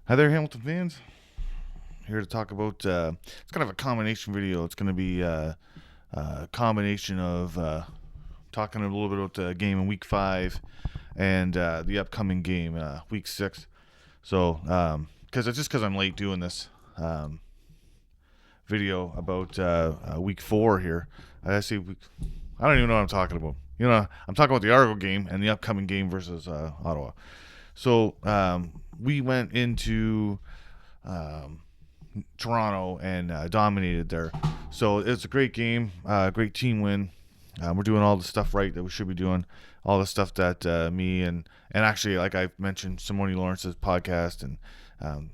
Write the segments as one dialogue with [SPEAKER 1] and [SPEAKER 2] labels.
[SPEAKER 1] Hi there, Hamilton fans. Here to talk about. It's kind of a combination video. It's going to be a combination of talking a little bit about the game in Week 5 and the upcoming game, Week 6. So, because it's just because I'm late doing this video about Week 4 here. I see. I don't even know what I'm talking about. I'm talking about the Argo game and the upcoming game versus Ottawa. So we went into um, Toronto and dominated there. So it's a great game, great team win. We're doing all the stuff right that we should be doing, all the stuff that me and actually, like I mentioned, Simone Lawrence's podcast and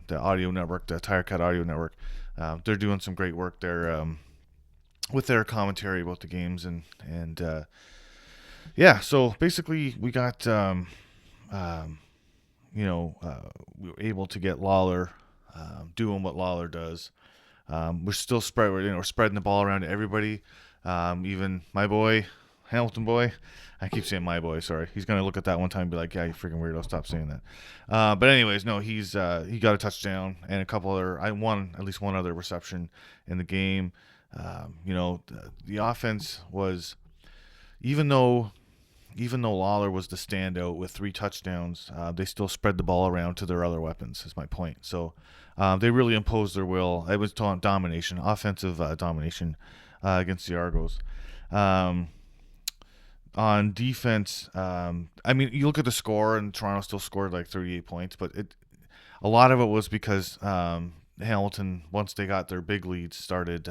[SPEAKER 1] the audio network, the Tire Cat Audio Network, they're doing some great work there with their commentary about the games and yeah. So basically, we got we were able to get Lawler doing what Lawler does. We're still we're spreading the ball around to everybody. Even my boy, Hamilton boy. I keep saying my boy. Sorry, he's gonna look at that one time and be like, "Yeah, you freaking weirdo, stop saying that." But anyways, no, he got a touchdown and a couple other. I won at least one other reception in the game. The offense was even though Lawler was the standout with 3 touchdowns, they still spread the ball around to their other weapons, is my point. So they really imposed their will. It was domination, offensive domination against the Argos. On defense, you look at the score, and Toronto still scored like 38 points, but a lot of it was because Hamilton, once they got their big leads, started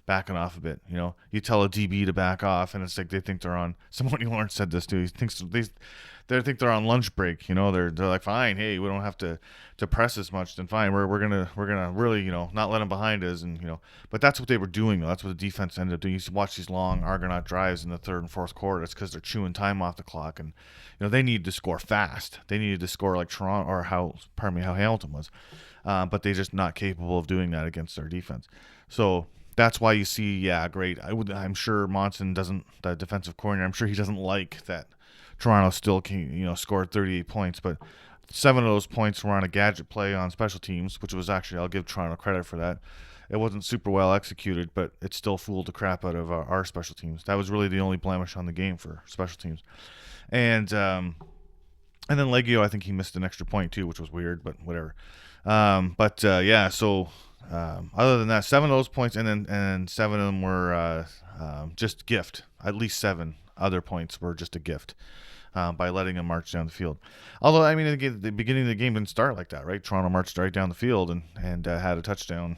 [SPEAKER 1] backing off a bit. You tell a DB to back off, and it's like they think they're on. Simone Lawrence said this too. He thinks they think they're on lunch break. They're like, fine, hey, we don't have to press as much. Then fine, we're gonna really not let them behind us, and. But that's what they were doing. Though. That's what the defense ended up doing. You used to watch these long Argonaut drives in the third and fourth quarter. It's because they're chewing time off the clock, and they needed to score fast. They needed to score like Toronto or how Hamilton was. But they're just not capable of doing that against their defense. So that's why you see, great. I'm sure Monson doesn't, the defensive coordinator, I'm sure he doesn't like that Toronto still scored 38 points, but 7 of those points were on a gadget play on special teams, which was actually, I'll give Toronto credit for that. It wasn't super well executed, but it still fooled the crap out of our special teams. That was really the only blemish on the game for special teams. And then Leggio, I think he missed an extra point too, which was weird, but whatever. So other than that, 7 of those points, and 7 of them were just gift. At least 7 other points were just a gift by letting them march down the field. Although, the beginning of the game didn't start like that, right? Toronto marched right down the field and had a touchdown.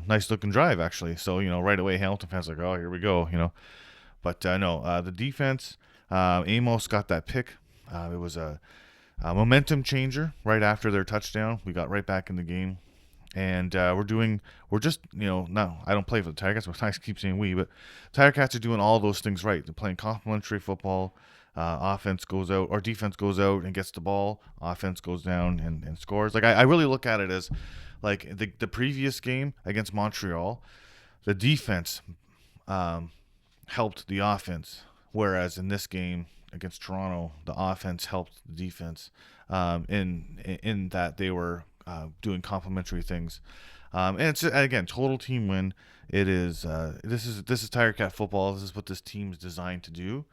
[SPEAKER 1] Nice looking drive, actually. So, right away, Hamilton fans like, oh, here we go, But no, the defense, Amos got that pick. It was a momentum changer right after their touchdown. We got right back in the game. And we're just, no, I don't play for the Tiger Cats, but I keep saying we, but Tiger Cats are doing all those things right. They're playing complementary football. Offense goes out, or defense goes out and gets the ball. Offense goes down and scores. Like, I really look at it as, like, the previous game against Montreal, the defense helped the offense, whereas in this game against Toronto, the offense helped the defense in that they were doing complementary things. And it's, again, total team win. It is this is Tiger Cat football. This is what this team is designed to do.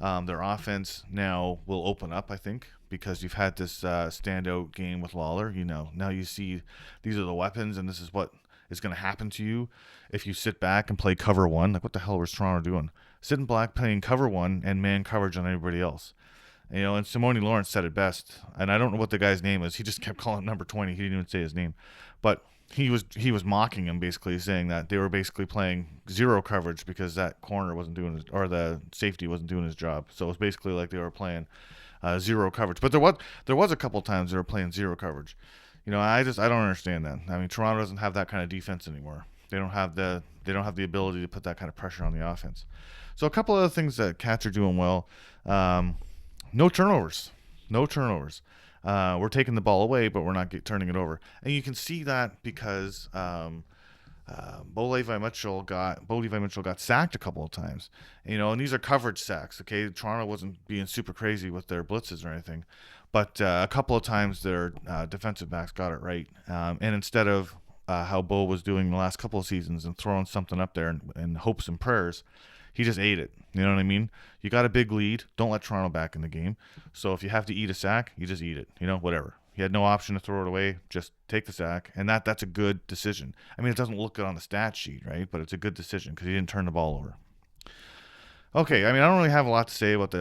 [SPEAKER 1] Their offense now will open up, I think, because you've had this standout game with Lawler. Now you see these are the weapons, and this is what is going to happen to you if you sit back and play cover one. Like, what the hell was Toronto doing? Sitting back playing cover one and man coverage on everybody else. And Simone Lawrence said it best, and I don't know what the guy's name is. He just kept calling him number 20. He didn't even say his name, but he was mocking him, basically saying that they were basically playing zero coverage because that corner wasn't doing his, or the safety wasn't doing his job. So it was basically like they were playing zero coverage. But there was a couple times they were playing zero coverage. I don't understand that. Toronto doesn't have that kind of defense anymore. They don't have the ability to put that kind of pressure on the offense. So a couple other things that Cats are doing well. No turnovers. We're taking the ball away, but we're not turning it over. And you can see that because Bo Levi Mitchell got sacked a couple of times, and these are coverage sacks. Okay, Toronto wasn't being super crazy with their blitzes or anything, but a couple of times their defensive backs got it right, and instead of how Bo was doing the last couple of seasons and throwing something up there in hopes and prayers, he just ate it. You know what I mean? You got a big lead. Don't let Toronto back in the game. So if you have to eat a sack, you just eat it. Whatever. He had no option to throw it away. Just take the sack, and that's a good decision. I mean, it doesn't look good on the stat sheet, right? But it's a good decision because he didn't turn the ball over. Okay, I mean, I don't really have a lot to say about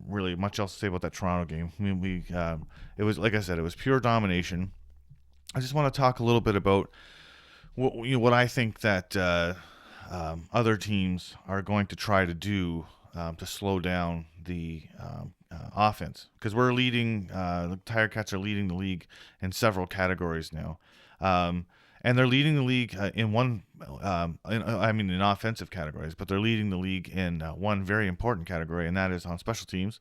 [SPEAKER 1] really much else to say about that Toronto game. I mean, it was, like I said, it was pure domination. I just want to talk a little bit about what I think that other teams are going to try to do to slow down the offense, because we're leading. The Tiger Cats are leading the league in several categories now, and they're leading the league in offensive categories, but they're leading the league in one very important category, and that is on special teams,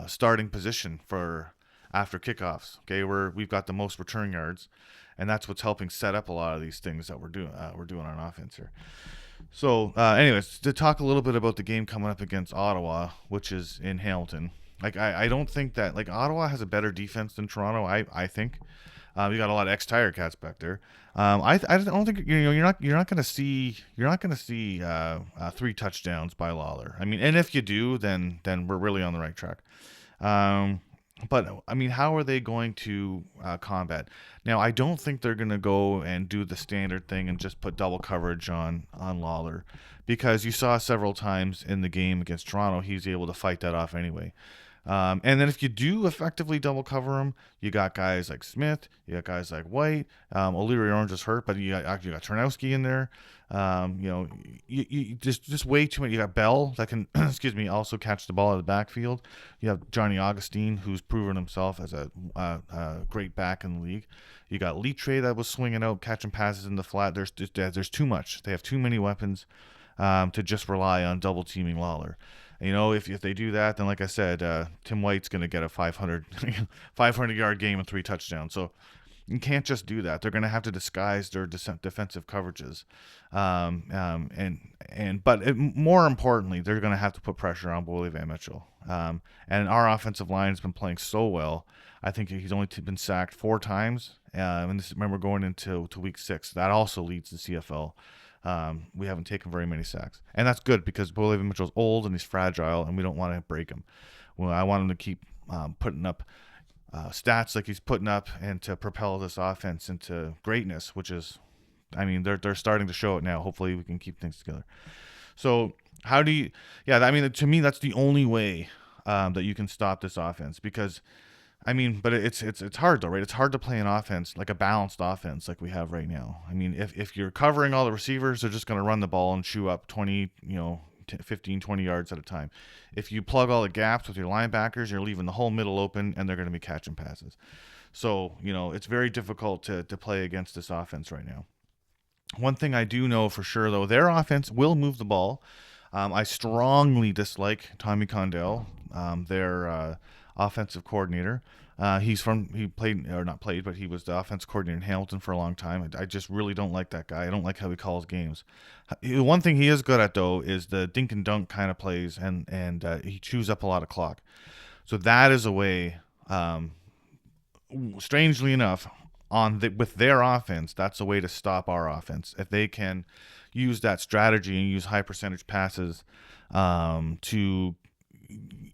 [SPEAKER 1] starting position for after kickoffs. Okay, we've got the most return yards, and that's what's helping set up a lot of these things that we're doing on offense here. So, anyways, to talk a little bit about the game coming up against Ottawa, which is in Hamilton. Like, I don't think that, like, Ottawa has a better defense than Toronto. I think you got a lot of ex-Tiger Cats back there. I don't think you're not going to see 3 touchdowns by Lawler. I mean, and if you do, then we're really on the right track. But, I mean, how are they going to combat? Now, I don't think they're going to go and do the standard thing and just put double coverage on Lawler, because you saw several times in the game against Toronto, he's able to fight that off anyway. And then if you do effectively double cover him, you got guys like Smith, you got guys like White, O'Leary Orange is hurt, but you got Ternowski in there. You just way too many. You got Bell that can, also catch the ball out of the backfield. You have Johnny Augustine, who's proven himself as a great back in the league. You got Litre that was swinging out, catching passes in the flat. There's too much. They have too many weapons to just rely on double teaming Lawler. If they do that, then like I said, Tim White's going to get a 500 yard game and 3 touchdowns. So you can't just do that. They're going to have to disguise their defensive coverages, but more importantly, they're going to have to put pressure on Bo Levi Mitchell. And our offensive line has been playing so well. I think he's only been sacked 4 times. And remember, going into week 6, that also leads the CFL. We haven't taken very many sacks, and that's good because Bo Levi Mitchell's old and he's fragile, and we don't want to break him. Well, I want him to keep putting up stats like he's putting up, and to propel this offense into greatness, which is, I mean, they're starting to show it now. Hopefully, we can keep things together. So, how do you? Yeah, I mean, to me, that's the only way that you can stop this offense, because, I mean, but it's hard though, right? It's hard to play an offense, like a balanced offense like we have right now. I mean, if you're covering all the receivers, they're just going to run the ball and chew up 20, 15, 20 yards at a time. If you plug all the gaps with your linebackers, you're leaving the whole middle open, and they're going to be catching passes. So, it's very difficult to play against this offense right now. One thing I do know for sure, though, their offense will move the ball. I strongly dislike Tommy Condell, their offensive coordinator. He was the offensive coordinator in Hamilton for a long time. I just really don't like that guy. I don't like how he calls games. One thing he is good at, though, is the dink and dunk kind of plays, and he chews up a lot of clock. So that is a way, strangely enough, with their offense, that's a way to stop our offense. If they can use that strategy and use high percentage passes to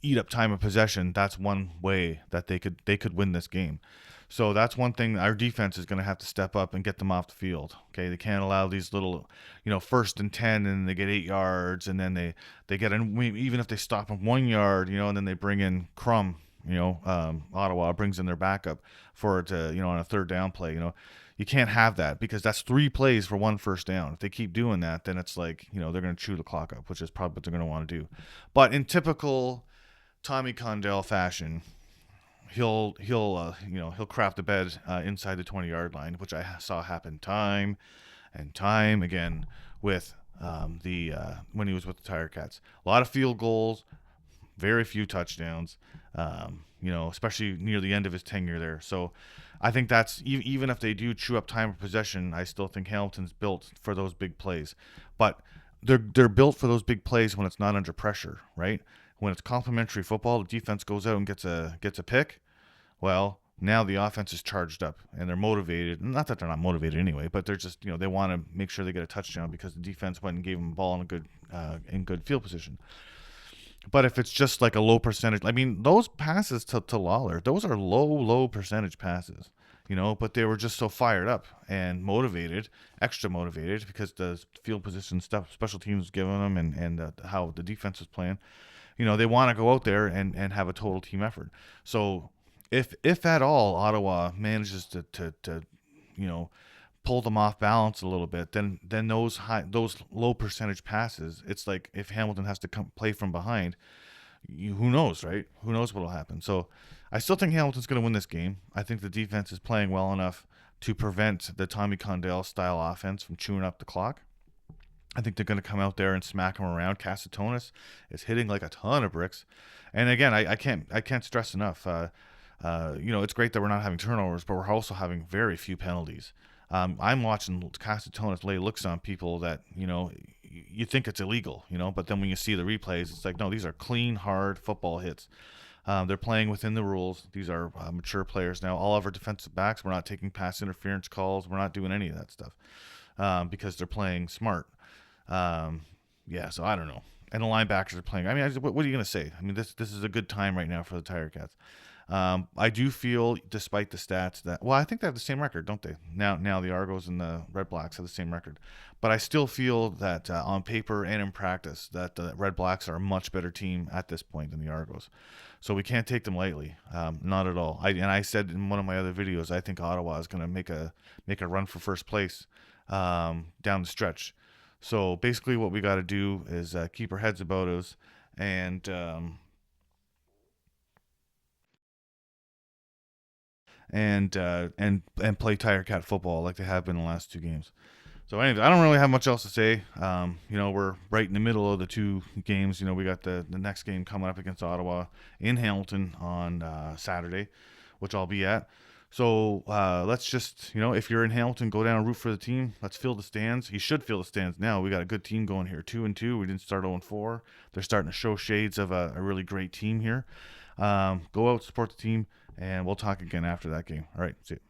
[SPEAKER 1] eat up time of possession, that's one way that they could win this game. So that's one thing our defense is going to have to step up and get them off the field. Okay, they can't allow these little, 1st and 10, and they get 8 yards, and then they get in, even if they stop them 1 yard, and then they bring in Crum. Ottawa brings in their backup for it to, on a 3rd down play. You can't have that, because that's 3 plays for 1 first down. If they keep doing that, then it's like, they're going to chew the clock up, which is probably what they're going to want to do. But in typical Tommy Condell fashion, he'll crap the bed inside the 20-yard line, which I saw happen time and time again with when he was with the Tiger Cats. A lot of field goals, very few touchdowns. Especially near the end of his tenure there. So I think that's even if they do chew up time of possession, I still think Hamilton's built for those big plays. But they're built for those big plays when it's not under pressure, right? When it's complementary football, the defense goes out and gets a pick. Well, now the offense is charged up and they're motivated. Not that they're not motivated anyway, but they're just they want to make sure they get a touchdown because the defense went and gave them a ball in good field position. But if it's just like a low percentage, I mean, those passes to Lawler, those are low percentage passes, but they were just so fired up and motivated, extra motivated because the field position stuff, special teams was giving them and how the defense was playing. They want to go out there and have a total team effort. So if at all Ottawa manages to pull them off balance a little bit, then those low percentage passes, it's like if Hamilton has to play from behind, who knows, right? Who knows what'll happen? So I still think Hamilton's going to win this game. I think the defense is playing well enough to prevent the Tommy Condell style offense from chewing up the clock. I think they're going to come out there and smack him around. Casatonis is hitting like a ton of bricks, and again, I can't stress enough. It's great that we're not having turnovers, but we're also having very few penalties. I'm watching Casatonis lay looks on people that, you think it's illegal, but then when you see the replays, it's like, no, these are clean, hard football hits. They're playing within the rules. These are mature players now. All of our defensive backs, we're not taking pass interference calls. We're not doing any of that stuff because they're playing smart. So I don't know. And the linebackers are playing. I mean, what are you going to say? I mean, this is a good time right now for the Tiger Cats. I do feel, despite the stats, that I think they have the same record, don't they? Now the Argos and the Red Blacks have the same record, but I still feel that on paper and in practice that the Red Blacks are a much better team at this point than the Argos, so we can't take them lightly, not at all. I said in one of my other videos, I think Ottawa is going to make a run for first place down the stretch. So basically, what we got to do is keep our heads about us and play Tiger Cat football like they have been the last two games. So anyways, I don't really have much else to say. We're right in the middle of the two games. We got the next game coming up against Ottawa in Hamilton on Saturday, which I'll be at. So let's just, if you're in Hamilton, go down and root for the team. Let's fill the stands. You should fill the stands now. We got a good team going here, 2-2. We didn't start 0-4. They're starting to show shades of a really great team here. Go out, support the team, and we'll talk again after that game. All right, see you.